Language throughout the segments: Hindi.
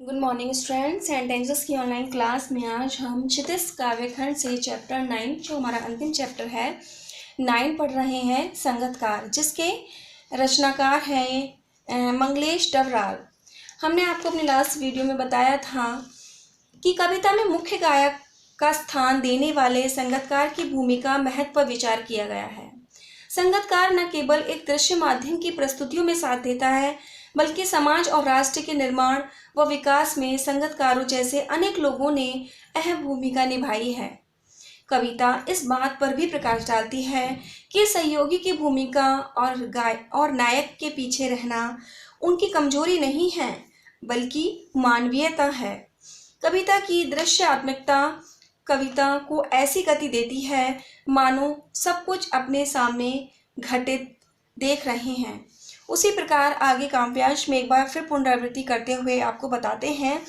Good morning students and tenses की ऑनलाइन क्लास में आज हम क्षितिज काव्यखंड से चैप्टर 9 जो हमारा अंतिम चैप्टर है 9 पढ़ रहे हैं संगतकार, जिसके रचनाकार हैं मंगलेश डबराल। हमने आपको अपनी लास्ट वीडियो में बताया था कि कविता में मुख्य गायक का स्थान देने वाले संगतकार की भूमिका महत्व पर विचार किया गया है। संगतकार न केवल एक दृश्य माध्यम की प्रस्तुतियों में साथ देता है, बल्कि समाज और राष्ट्र के निर्माण व विकास में संगतकारों जैसे अनेक लोगों ने अहम भूमिका निभाई है। कविता इस बात पर भी प्रकाश डालती है कि सहयोगी की भूमिका और नायक के पीछे रहना उनकी कमजोरी नहीं है, बल्कि मानवीयता है। कविता की दृश्यात्मकता कविता को ऐसी गति देती है मानो सब कुछ अपने सामने घटित देख रहे हैं। उसी प्रकार आगे काव्यांश में एक बार फिर पुनरावृत्ति करते हुए आपको बताते हैं।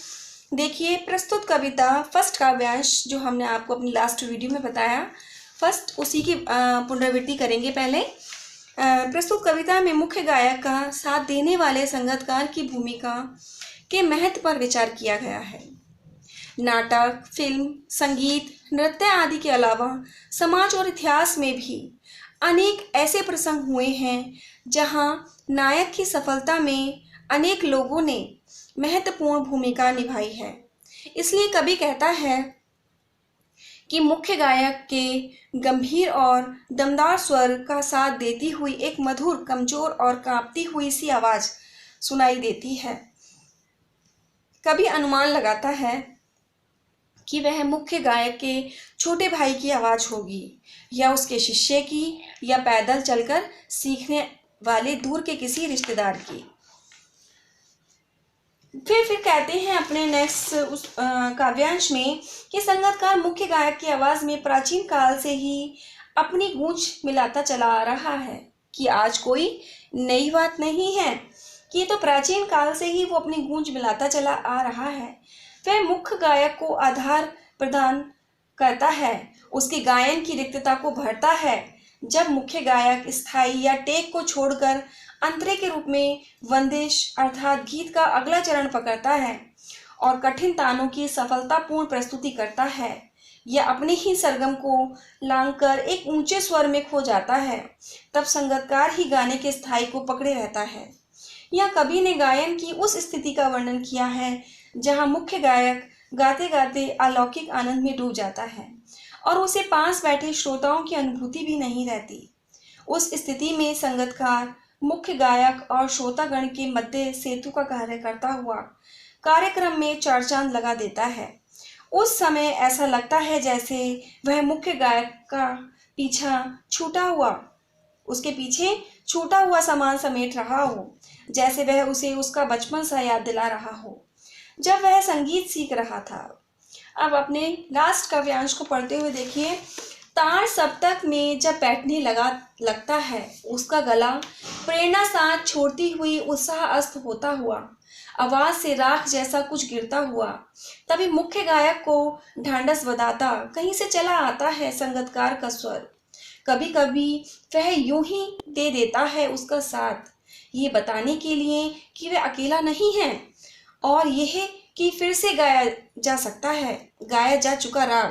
देखिए, प्रस्तुत कविता फर्स्ट काव्यांश जो हमने आपको अपनी लास्ट वीडियो में बताया, फर्स्ट उसी की पुनरावृत्ति करेंगे। पहले प्रस्तुत कविता में मुख्य गायक का साथ देने वाले संगतकार की भूमिका के महत्व पर विचार किया गया है। नाटक, फिल्म, संगीत, नृत्य आदि के अलावा समाज और इतिहास में भी अनेक ऐसे प्रसंग हुए हैं जहां नायक की सफलता में अनेक लोगों ने महत्वपूर्ण भूमिका निभाई है। इसलिए कवि कहता है कि मुख्य गायक के गंभीर और दमदार स्वर का साथ देती हुई एक मधुर, कमजोर और कांपती हुई सी आवाज सुनाई देती है। कवि अनुमान लगाता है कि वह मुख्य गायक के छोटे भाई की आवाज होगी, या उसके शिष्य की, या पैदल चलकर सीखने वाले दूर के किसी रिश्तेदार की। फिर कहते हैं अपने नेक्स्ट उस काव्यांश में कि संगतकार मुख्य गायक की आवाज में प्राचीन काल से ही अपनी गूंज मिलाता चला आ रहा है, कि आज कोई नई बात नहीं है, कि तो प्राचीन काल से ही वो अपनी गूंज मिलाता चला आ रहा है। वह मुख्य गायक को आधार प्रदान करता है, उसकी गायन की रिक्तता को भरता है। जब मुख्य गायक स्थायी या टेक को छोड़कर अंतरे के रूप में वंदिश अर्थात गीत का अगला चरण पकड़ता है और कठिन तानों की सफलतापूर्ण प्रस्तुति करता है, या अपने ही सरगम को लांघकर एक ऊंचे स्वर में खो जाता है, तब संगतकार ही गाने के स्थायी को पकड़े रहता है। यह कवि ने गायन की उस स्थिति का वर्णन किया है जहां मुख्य गायक गाते गाते अलौकिक आनंद में डूब जाता है और उसे पास बैठे श्रोताओं की अनुभूति भी नहीं रहती। उस स्थिति में संगतकार मुख्य गायक और श्रोतागण के मध्य सेतु का कार्य करता हुआ कार्यक्रम में चार चांद लगा देता है। उस समय ऐसा लगता है जैसे वह मुख्य गायक का उसके पीछे छूटा हुआ सामान समेट रहा हो, जैसे वह उसे उसका बचपन सा याद दिला रहा हो जब वह संगीत सीख रहा था। अब अपने लास्ट काव्यांश को पढ़ते हुए देखिए। तार सप्तक में जब बैठने लगता है उसका गला, प्रेरणा साथ छोड़ती हुई उत्साह अस्त होता हुआ, आवाज से राख जैसा कुछ गिरता हुआ, तभी मुख्य गायक को ढांढस बधाता कहीं से चला आता है संगतकार का स्वर। कभी कभी वह यूं ही दे देता है उसका साथ, ये बताने के लिए कि वह अकेला नहीं है, और यह कि फिर से गाया जा सकता है गाया जा चुका राग,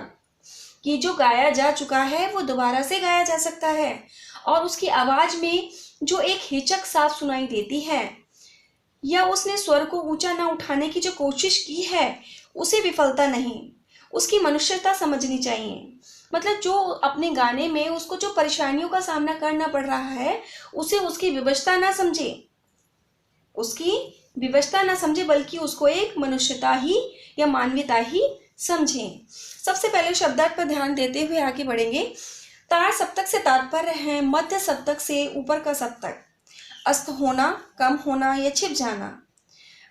कि जो गाया जा चुका है वो दोबारा से गाया जा सकता है, और उसकी आवाज में जो एक हिचक साफ सुनाई देती है, या उसने स्वर को ऊंचा ना उठाने की जो कोशिश की है उसे विफलता नहीं, उसकी मनुष्यता समझनी चाहिए। मतलब जो अपने गाने में उसको जो परेशानियों का सामना करना पड़ रहा है उसे उसकी विवशता ना समझे, बल्कि उसको एक मनुष्यता ही या मानवीयता ही समझे। सबसे पहले शब्दार्थ पर ध्यान देते हुए आगे बढ़ेंगे। तार सप्तक से तात्पर्य है मध्य सप्तक से ऊपर का सप्तक, अस्त होना, कम होना या छिप जाना।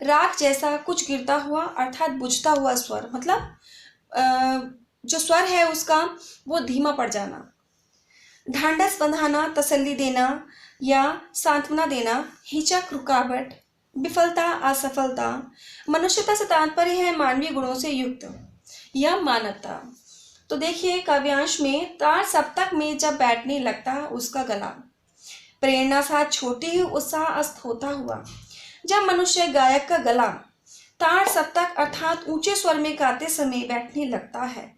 राग जैसा कुछ गिरता हुआ अर्थात बुझता हुआ स्वर, मतलब जो स्वर है उसका वो धीमा पड़ जाना। ढांढस बंधाना, तसल्ली देना या सांत्वना देना। हिचक, रुकावट, विफलता, असफलता। मनुष्यता से तात्पर्य है मानवीय गुणों से युक्त या मानवता। तो देखिए काव्यांश में तार सप्तक में जब बैठने लगता उसका गला, प्रेरणा साथ छोटी हुई उत्साह अस्त होता हुआ। जब मनुष्य गायक का गला ताड़ सप्तक अर्थात ऊंचे स्वर में गाते समय बैठने लगता है,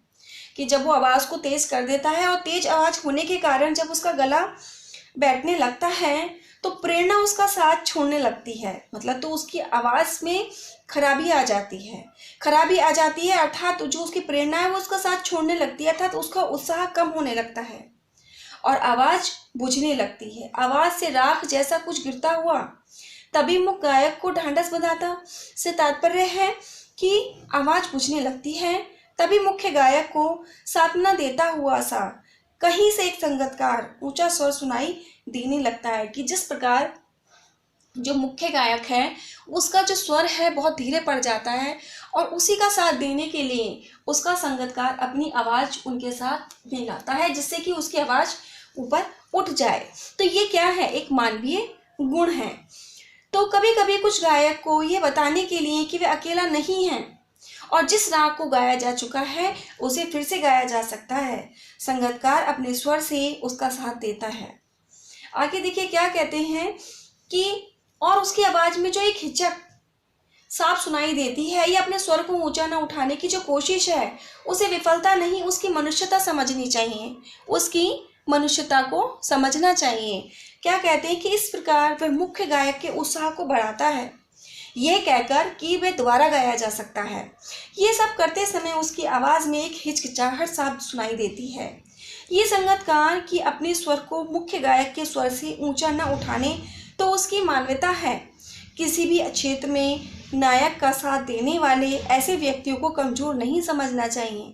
कि जब वो आवाज को तेज कर देता है और तेज आवाज होने के कारण जब उसका गला बैठने लगता है तो प्रेरणा उसका साथ छोड़ने लगती है, मतलब तो उसकी आवाज में खराबी आ जाती है, अर्थात जो उसकी प्रेरणा है वो उसका साथ छोड़ने लगती है, अर्थात उसका उत्साह कम होने लगता है और आवाज बुझने लगती है। आवाज से राख जैसा कुछ गिरता हुआ। तभी मुख गायक को ढांढस बंधाता से तात्पर्य है कि आवाज बुझने लगती है, तभी मुख्य गायक को सांत्वना देता हुआ सा कहीं से एक संगीतकार ऊंचा स्वर सुनाई देने लगता है, कि जिस प्रकार जो मुख्य गायक है उसका जो स्वर है बहुत धीरे पड़ जाता है और उसी का साथ देने के लिए उसका संगीतकार अपनी आवाज उनके साथ मिलाता है, जिससे कि उसकी आवाज ऊपर उठ जाए। तो ये क्या है, एक मानवीय गुण है। तो कभी कभी कुछ गायक को ये बताने के लिए कि वे अकेला नहीं है और जिस राग को गाया जा चुका है उसे फिर से गाया जा सकता है, संगीतकार अपने स्वर से उसका साथ देता है। आगे देखिए क्या कहते हैं कि और उसकी आवाज में जो एक हिचक साफ सुनाई देती है, या अपने स्वर को ऊंचा न उठाने की जो कोशिश है उसे विफलता नहीं, उसकी मनुष्यता समझनी चाहिए, उसकी मनुष्यता को समझना चाहिए। क्या कहते हैं कि इस प्रकार वह मुख्य गायक के उत्साह को बढ़ाता है, यह कहकर कि वह दोबारा गाया जा सकता है। ये सब करते समय उसकी आवाज में एक हिचकिचाहट साफ सुनाई देती है। ये संगीतकार की अपने स्वर को मुख्य गायक के स्वर से ऊंचा न उठाने तो उसकी मानवता है। किसी भी क्षेत्र में नायक का साथ देने वाले ऐसे व्यक्तियों को कमजोर नहीं समझना चाहिए,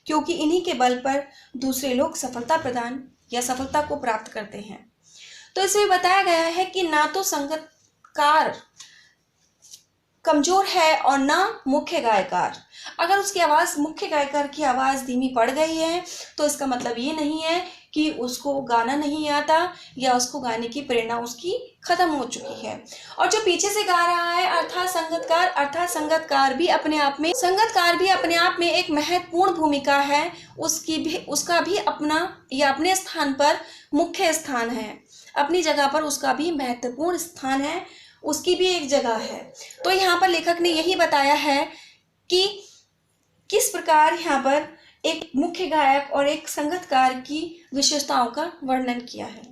क्योंकि इन्हीं के बल पर दूसरे लोग सफलता प्रदान या सफलता को प्राप्त करते हैं। तो इसमें बताया गया है कि ना तो संगीतकार कमजोर है और ना मुख्य गायकार। अगर उसकी आवाज़ मुख्य गायकार की आवाज़ धीमी पड़ गई है तो इसका मतलब ये नहीं है कि उसको गाना नहीं आता या उसको गाने की प्रेरणा उसकी खत्म हो चुकी है। और जो पीछे से गा रहा है अर्थात संगीतकार भी अपने आप में एक महत्वपूर्ण भूमिका है, उसका भी अपना या अपने स्थान पर मुख्य स्थान है, अपनी जगह पर उसका भी महत्वपूर्ण स्थान है, उसकी भी एक जगह है। तो यहाँ पर लेखक ने यही बताया है कि किस प्रकार यहाँ पर एक मुख्य गायक और एक संगीतकार की विशेषताओं का वर्णन किया है।